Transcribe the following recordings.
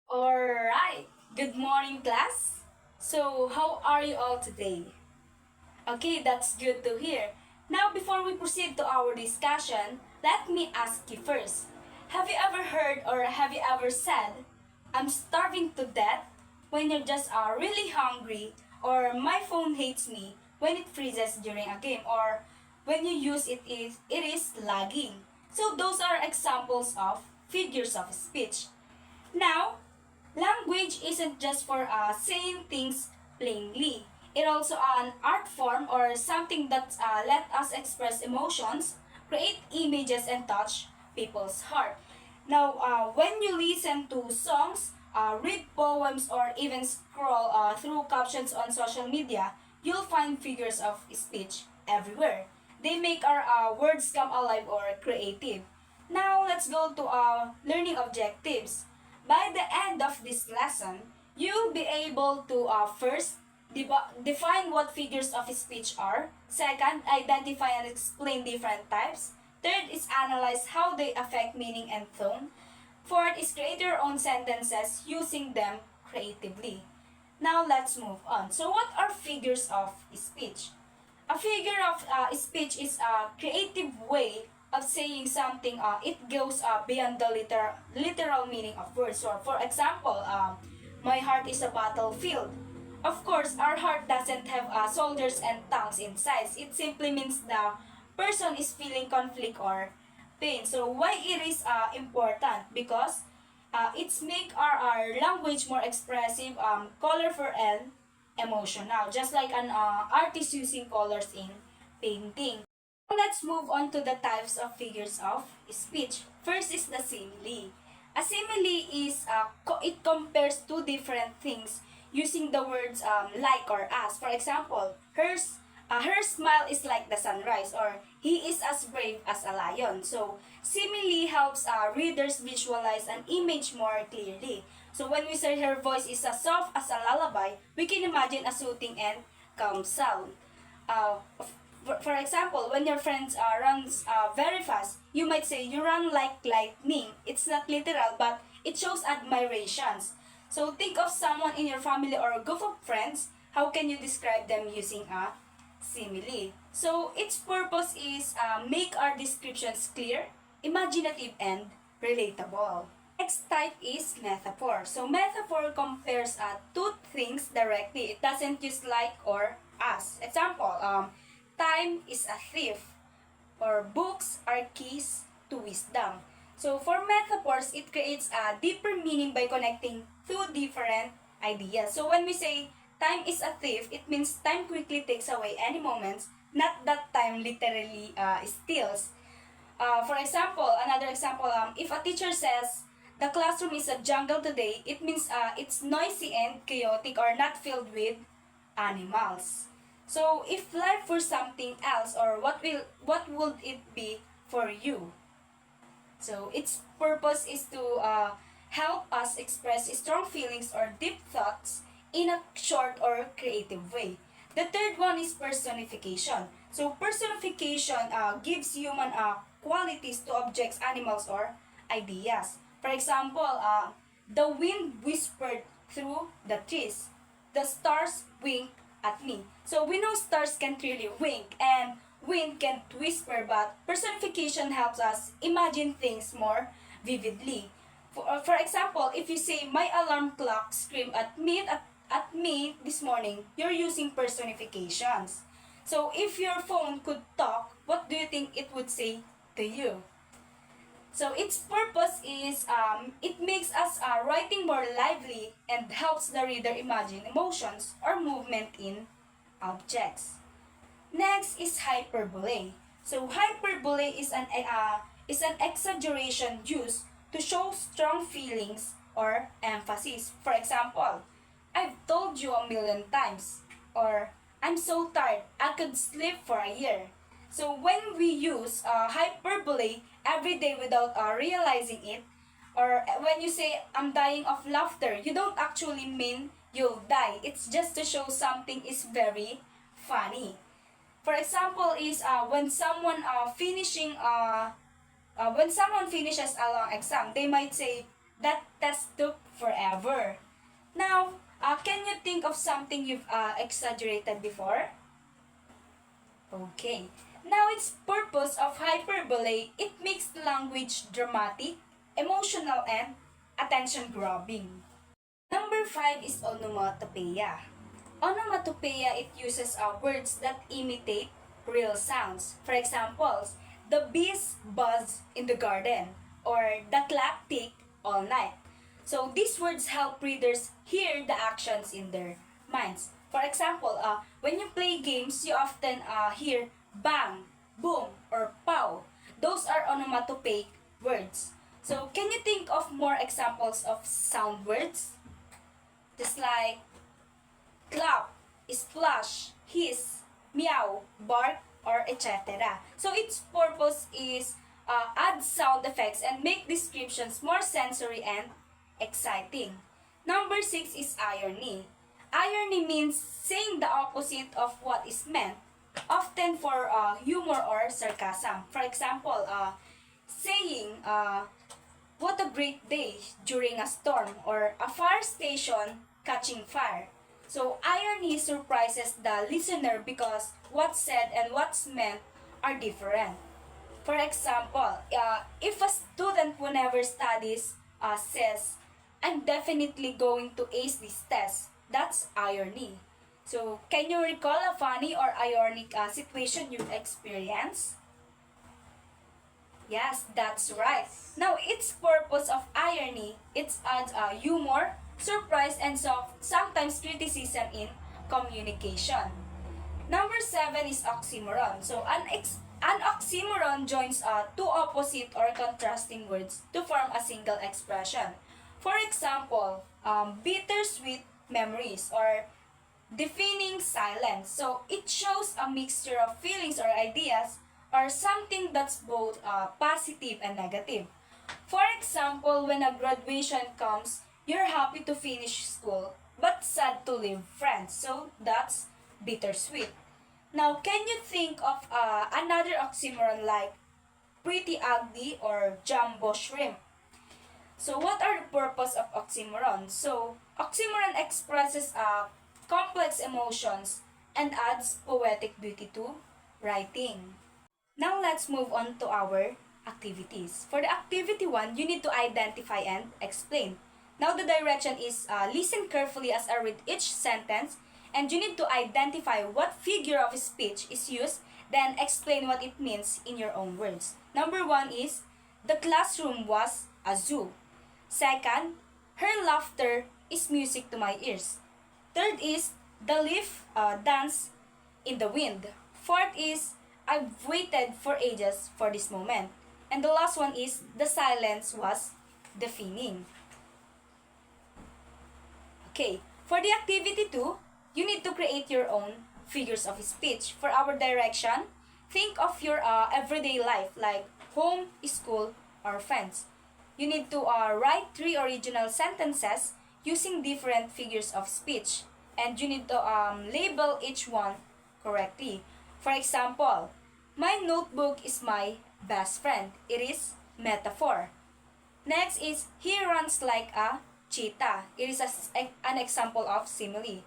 Alright, good morning class. So, how are you all today? Okay, that's good to hear. Now, before we proceed to our discussion, let me ask you first. Have you ever heard or have you ever said, I'm starving to death when you're just really hungry, or my phone hates me when it freezes during a game, or when you use it is lagging. So those are examples of figures of speech. Now, language isn't just for saying things plainly. It also an art form or something that let us express emotions, create images, and touch people's heart. Now, when you listen to songs, read poems, or even scroll through captions on social media, you'll find figures of speech everywhere. They make our words come alive or creative. Now, let's go to our learning objectives. By the end of this lesson, you'll be able to first define what figures of speech are. Second, identify and explain different types. Third is analyze how they affect meaning and tone. Fourth is create your own sentences using them creatively. Now let's move on. So what are figures of speech? A figure of speech is a creative way of saying something. It goes beyond the literal meaning of words. So, for example, my heart is a battlefield. Of course, our heart doesn't have soldiers and tanks inside. It simply means the person is feeling conflict or pain. So, why it is important? Because it's make our language more expressive, colorful, and emotional, just like an artist using colors in painting. Let's move on to the types of figures of speech. First is the simile. A simile is it compares two different things using the words like or as. For example, her smile is like the sunrise, or he is as brave as a lion. So simile helps readers visualize an image more clearly. So when we say her voice is as soft as a lullaby, we can imagine a soothing and calm sound. Uh, for example, when your friends runs very fast, you might say you run like lightning. It's not literal, but it shows admirations. So think of someone in your family or a group of friends. How can you describe them using a simile? So its purpose is make our descriptions clear, imaginative, and relatable. Next type is metaphor. So metaphor compares two things directly. It doesn't use like or as. Example, time is a thief, or books are keys to wisdom. So for metaphors, it creates a deeper meaning by connecting two different ideas. So when we say time is a thief, it means time quickly takes away any moments, not that time literally steals. For example, another example, if a teacher says the classroom is a jungle today, it means it's noisy and chaotic or not filled with animals. So if life were something else, or what would it be for you? So its purpose is to help us express strong feelings or deep thoughts in a short or creative way. The third one is personification. So personification gives human qualities to objects, animals, or ideas. For example, the wind whispered through the trees. The stars winked at me. So we know stars can't really wink, and wind can't whisper, but personification helps us imagine things more vividly. For example, if you say, my alarm clock screamed at me this morning, you're using personifications. So if your phone could talk, what do you think it would say to you? So its purpose is it makes us writing more lively and helps the reader imagine emotions or movement in objects. Next is hyperbole. So hyperbole is an exaggeration used to show strong feelings or emphasis. For example, I've told you a million times, or I'm so tired I could sleep for a year. So when we use hyperbole every day without realizing it, or when you say I'm dying of laughter, you don't actually mean you'll die. It's just to show something is very funny. For example, is when someone finishes a long exam, they might say, That test took forever. Now, can you think of something you've exaggerated before? Okay. Now, its purpose of hyperbole, it makes the language dramatic, emotional, and attention-grabbing. Number 5 is onomatopoeia. Onomatopoeia, it uses words that imitate real sounds. For example, the bees buzz in the garden, or the clock tick all night. So these words help readers hear the actions in their minds. For example, when you play games, you often hear bang, boom, or pow. Those are onomatopoeic words. So can you think of more examples of sound words? Just like clap, splash, hiss, meow, bark, or etc. So its purpose is add sound effects and make descriptions more sensory and exciting. Number 6 is irony. Irony means saying the opposite of what is meant, often for humor or sarcasm. For example, saying, what a great day during a storm, or a fire station catching fire. So irony surprises the listener because what's said and what's meant are different. For example, if a student who never studies says, I'm definitely going to ace this test, that's irony. So, can you recall a funny or ironic situation you've experienced? Yes, that's right. Now, its purpose of irony, it adds humor, surprise, and sometimes criticism in communication. Number 7 is oxymoron. So, an oxymoron joins two opposite or contrasting words to form a single expression. For example, bittersweet memories or deafening silence. So, it shows a mixture of feelings or ideas or something that's both positive and negative. For example, when a graduation comes, you're happy to finish school but sad to leave friends. So, that's bittersweet. Now, can you think of another oxymoron like pretty ugly or jumbo shrimp? So, what are the purpose of oxymoron? So, oxymoron expresses complex emotions and adds poetic beauty to writing. Now, let's move on to our activities. For the activity 1, you need to identify and explain. Now, the direction is listen carefully as I read each sentence, and you need to identify what figure of speech is used, then explain what it means in your own words. Number 1 is, the classroom was a zoo. Second, her laughter is music to my ears. Third is, the leaf dance in the wind. Fourth is, I've waited for ages for this moment. And the last one is, the silence was deafening. Okay, for the activity 2, you need to create your own figures of speech. For our direction, think of your everyday life like home, school, or friends. You need to write 3 original sentences using different figures of speech. And you need to label each one correctly. For example, my notebook is my best friend. It is metaphor. Next is, he runs like a cheetah. It is an example of simile.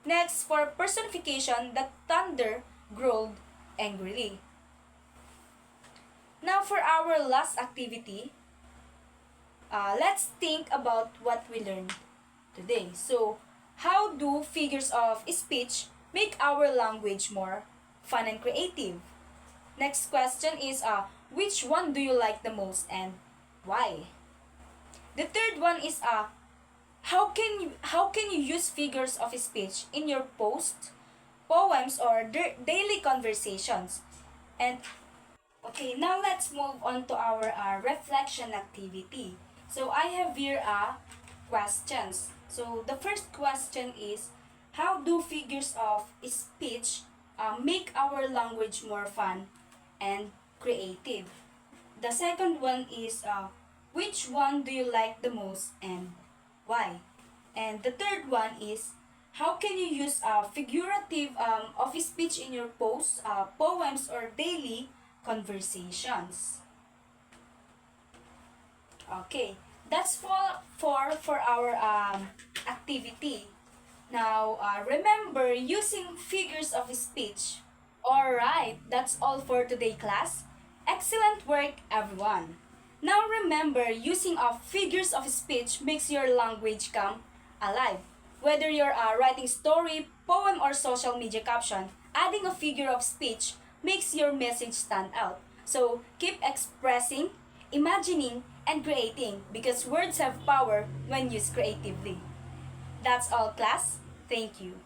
Next, for personification, the thunder growled angrily. Now for our last activity, let's think about what we learned today. So, how do figures of speech make our language more fun and creative? Next question is, which one do you like the most and why? The third one is, how can you use figures of speech in your posts, poems, or daily conversations? And okay, now let's move on to our reflection activity. So I have here questions. So the first question is, how do figures of speech make our language more fun and creative? The second one is, which one do you like the most and why? And the third one is, how can you use figurative of speech in your posts, poems, or daily conversations? Okay, That's for our activity. Now, remember using figures of speech. Alright, that's all for today, class. Excellent work, everyone. Now remember, using of figures of speech makes your language come alive. Whether you're writing story, poem, or social media caption, adding a figure of speech makes your message stand out. So keep expressing, imagining, and creating because words have power when used creatively. That's all, class. Thank you.